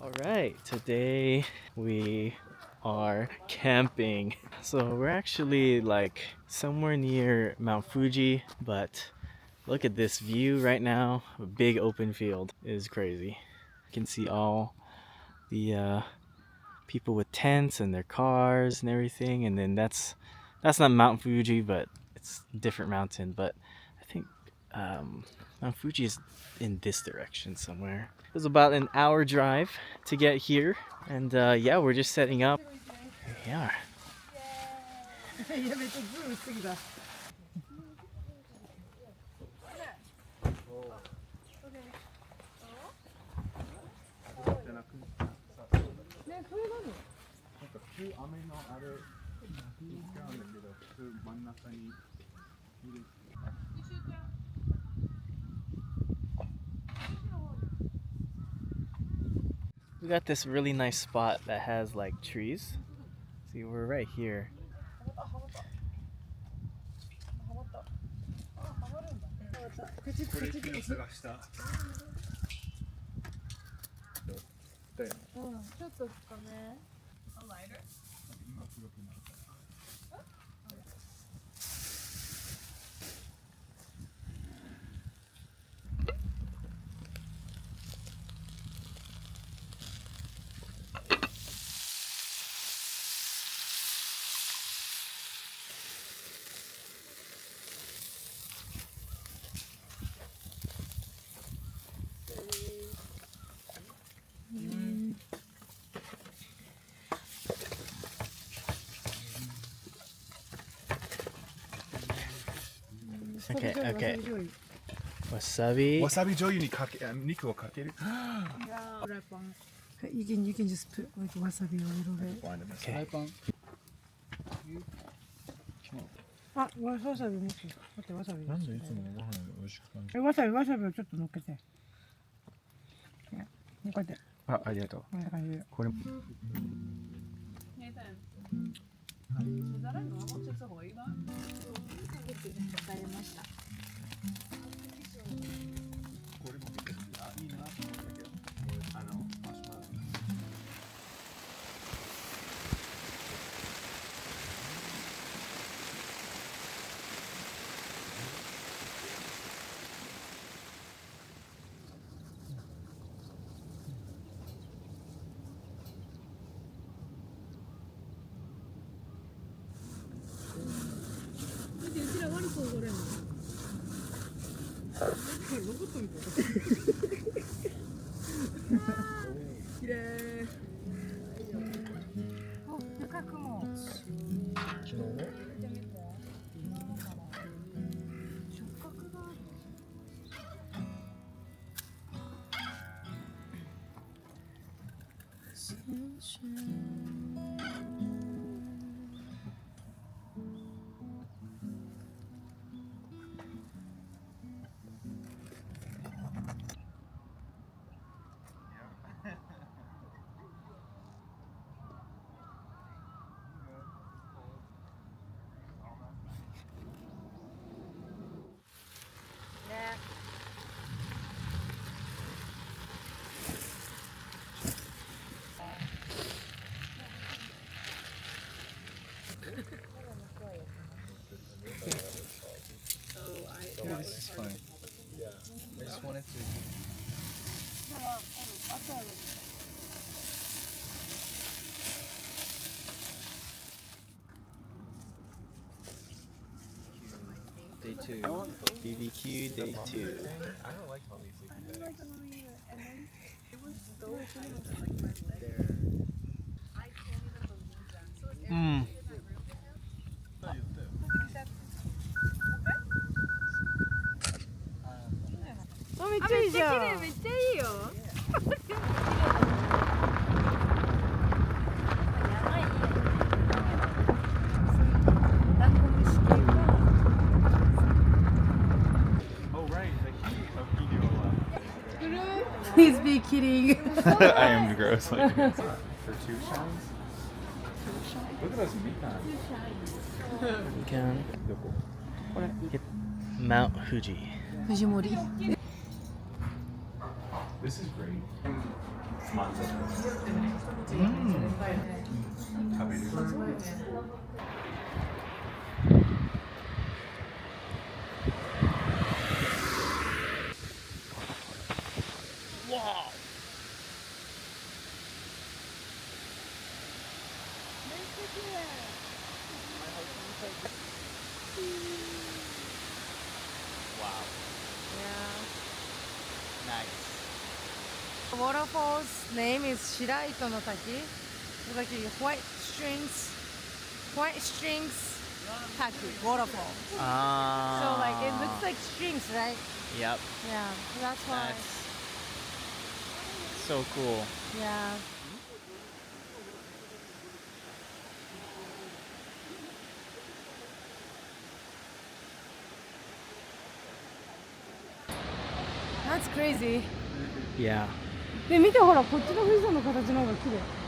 Alright, today we are camping. So we're actually like somewhere near Mount Fuji, but look at this view right now. A big open field. It is crazy. You can see all the people with tents and their cars and everything, and then that's not Mount Fuji, but it's a different mountain. But I think Mount Fuji is in this direction somewhere. It was about an hour drive to get here, and yeah, we're just setting up. Here we are. We got this really nice spot that has like trees. See, we're right here. Okay, okay. Wasabi. Wasabi 醤油にかけ肉をかける。You can just put like wasabi a little bit. Okay. あ、わさび持って。待ってわさび。なんでいつもご飯美味しく感じる？わさびをちょっと乗っけて。いや、こうやって。あ、ありがとう。こんな感じで。これ。きれい。お、高くも。触覚がある。Yeah, this is fine. I just wanted to. Day 2. BBQ day 2. I don't like how these things. Mmm. めっちゃいいじゃん。めっちゃいいよ。Please be kidding. I am gross like this. For 2 shines? Look at those meat Mount Fuji. Fujimori. This is great. Wow. Wow. Yeah. Nice. The waterfall's name is Shiraito no Taki. It's like a white strings taki waterfall. So like it looks like strings, right? Yep. Yeah, that's why. That's so cool. Yeah. That's crazy. Yeah. で見てほらこっちの富士山の形の方が綺麗。